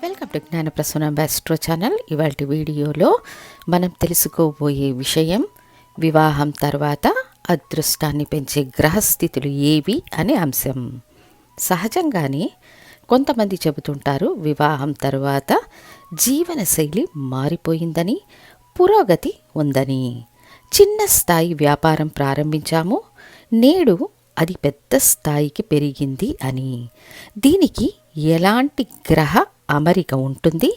Welcome to Gnanaprasuna astro channel. ఇవాళ వీడియోలో మనం తెలుసుకోబోయే విషయం వివాహం తర్వాత అదృష్టాన్ని పెంచే గ్రహస్థితులు ఏవి అనే అంశం. సహజంగానే కొంతమంది చెబుతుంటారు వివాహం తర్వాత జీవనశైలి మారిపోయిందని, పురోగతి ఉందని. చిన్న స్థాయి వ్యాపారం ప్రారంభించాము, నేడు అది పెద్ద స్థాయికి పెరిగింది అని. దీనికి ఎలాంటి గ్రహ అమరిక ఉంటుంది,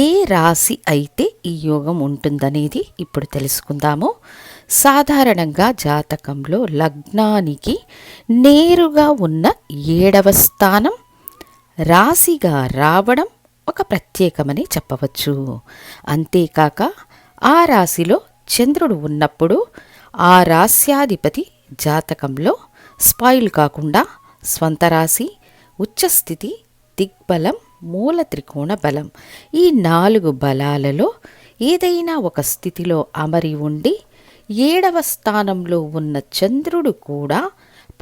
ఏ రాశి అయితే ఈ యోగం ఉంటుందనేది ఇప్పుడు తెలుసుకుందాము. సాధారణంగా జాతకంలో లగ్నానికి నేరుగా ఉన్న 7వ స్థానం రాశిగా రావడం ఒక ప్రత్యేకమని చెప్పవచ్చు. అంతేకాక ఆ రాశిలో చంద్రుడు ఉన్నప్పుడు ఆ రాశ్యాధిపతి జాతకంలో స్పాయిల్ కాకుండా స్వంత రాశి, ఉచ్చస్థితి, దిగ్బలం, మూల త్రికోణ బలం, ఈ 4 బలాలలో ఏదైనా ఒక స్థితిలో అమరి ఉండి 7వ స్థానంలో ఉన్న చంద్రుడు కూడా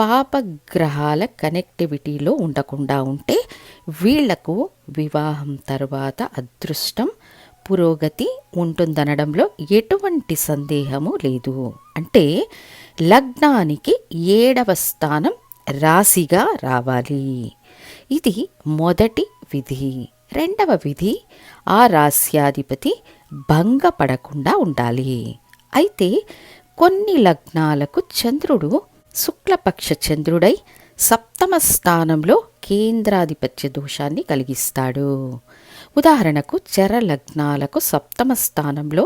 పాపగ్రహాల కనెక్టివిటీలో ఉండకుండా ఉంటే వీళ్లకు వివాహం తర్వాత అదృష్టం, పురోగతి ఉంటుందనడంలో ఎటువంటి సందేహము లేదు. అంటే లగ్నానికి 7వ స్థానం రాశిగా రావాలి. ఇది మొదటి విధి. రెండవ విధి, ఆ రాశ్యాధిపతి భంగపడకుండా ఉండాలి. అయితే కొన్ని లగ్నాలకు చంద్రుడు శుక్లపక్ష చంద్రుడై 7వ స్థానంలో కేంద్రాధిపత్య దోషాన్ని కలిగిస్తాడు. ఉదాహరణకు చర లగ్నాలకు 7వ స్థానంలో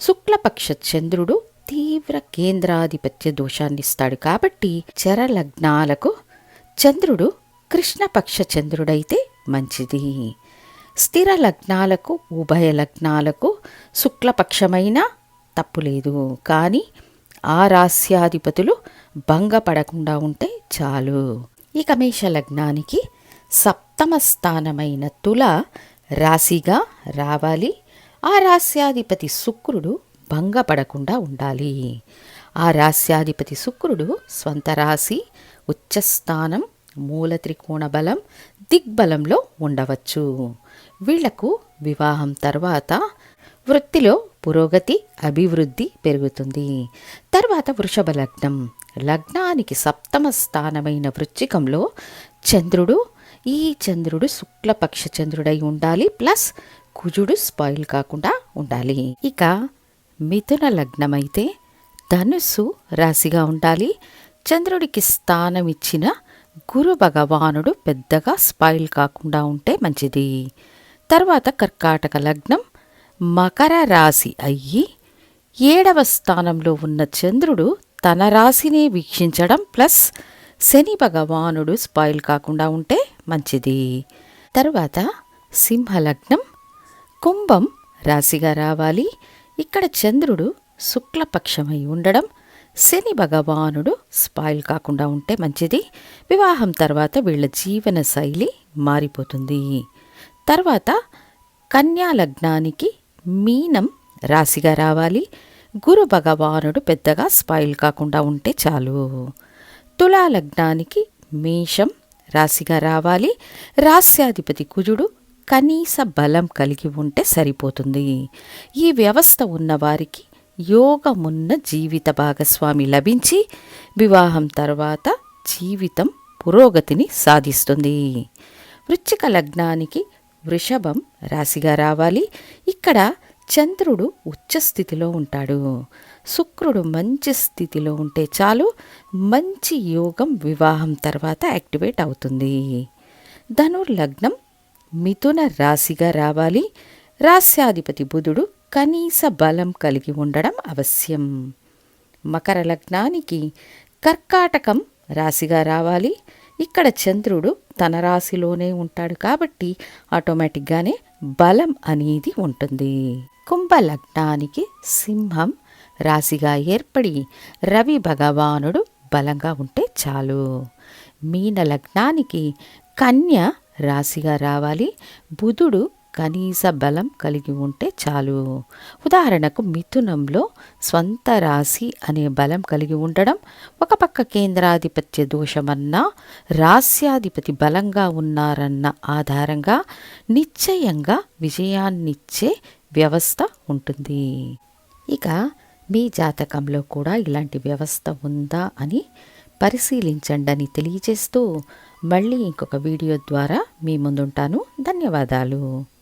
శుక్లపక్ష చంద్రుడు తీవ్ర కేంద్రాధిపత్య దోషాన్ని ఇస్తాడు. కాబట్టి చర లగ్నాలకు చంద్రుడు కృష్ణపక్ష చంద్రుడైతే మంచిది. స్థిర లగ్నాలకు, ఉభయ లగ్నాలకు శుక్లపక్షమైనా తప్పులేదు, కానీ ఆ రాస్యాధిపతులు భంగపడకుండా ఉంటే చాలు. ఇక మేష లగ్నానికి 7వ స్థానమైన తుల రాశిగా రావాలి. ఆ రాస్యాధిపతి శుక్రుడు భంగపడకుండా ఉండాలి. ఆ రాస్యాధిపతి శుక్రుడు స్వంత రాశి, ఉచ్చస్థానం, మూల త్రికోణ బలం, దిగ్బలంలో ఉండవచ్చు. వీళ్లకు వివాహం తర్వాత వృత్తిలో పురోగతి, అభివృద్ధి పెరుగుతుంది. తర్వాత వృషభ లగ్నం. లగ్నానికి 7వ స్థానమైన వృశ్చికంలో చంద్రుడు, ఈ చంద్రుడు శుక్లపక్ష చంద్రుడై ఉండాలి, ప్లస్ కుజుడు స్పాయిల్ కాకుండా ఉండాలి. ఇక మిథున లగ్నమైతే ధనుస్సు రాశిగా ఉండాలి. చంద్రుడికి స్థానం ఇచ్చిన గురు భగవానుడు పెద్దగా స్పాయిల్ కాకుండా ఉంటే మంచిది. తర్వాత కర్కాటక లగ్నం. మకర రాశి అయ్యి 7వ స్థానంలో ఉన్న చంద్రుడు తన రాశిని వీక్షించడం, ప్లస్ శని భగవానుడు స్పాయిల్ కాకుండా ఉంటే మంచిది. తర్వాత సింహలగ్నం. కుంభం రాశిగా రావాలి. ఇక్కడ చంద్రుడు శుక్లపక్షమై ఉండడం, శని భగవానుడు స్పాయిల్ కాకుండా ఉంటే మంచిది. వివాహం తర్వాత వీళ్ళ జీవన శైలి మారిపోతుంది. తర్వాత కన్యా లగ్నానికి మీనం రాశిగా రావాలి. గురు భగవానుడు పెద్దగా స్పాయిల్ కాకుండా ఉంటే చాలు. తులా లగ్నానికి మేషం రాశిగా రావాలి. రాస్యాధిపతి కుజుడు కనీస బలం కలిగి ఉంటే సరిపోతుంది. ఈ వ్యవస్థ ఉన్నవారికి యోగమున్న జీవిత భాగస్వామి లభించి వివాహం తర్వాత జీవితం పురోగతిని సాధిస్తుంది. వృశ్చిక లగ్నానికి వృషభం రాశిగా రావాలి. ఇక్కడ చంద్రుడు ఉచ్చస్థితిలో ఉంటాడు. శుక్రుడు మంచి స్థితిలో ఉంటే చాలు, మంచి యోగం వివాహం తర్వాత యాక్టివేట్ అవుతుంది. ధనుర్లగ్నం. మిథున రాశిగా రావాలి. రాస్యాధిపతి బుధుడు కనీస బలం కలిగి ఉండడం అవశ్యం. మకర లగ్నానికి కర్కాటకం రాశిగా రావాలి. ఇక్కడ చంద్రుడు తన రాశిలోనే ఉంటాడు కాబట్టి ఆటోమేటిక్గానే బలం అనేది ఉంటుంది. కుంభ లగ్నానికి సింహం రాశిగా ఏర్పడి రవి భగవానుడు బలంగా ఉంటే చాలు. మీన లగ్నానికి కన్య రాశిగా రావాలి. బుధుడు కనీస బలం కలిగి ఉంటే చాలు. ఉదాహరణకు మిథునంలో స్వంత రాశి అనే బలం కలిగి ఉండడం, ఒక పక్క కేంద్రాధిపత్య దోషమన్నా రాస్యాధిపతి బలంగా ఉన్నారన్న ఆధారంగా నిశ్చయంగా విజయాన్నిచ్చే వ్యవస్థ ఉంటుంది. ఇక మీ జాతకంలో కూడా ఇలాంటి వ్యవస్థ ఉందా అని పరిశీలించండి అని తెలియజేస్తూ మళ్ళీ ఇంకొక వీడియో ద్వారా మీ ముందుంటాను. ధన్యవాదాలు.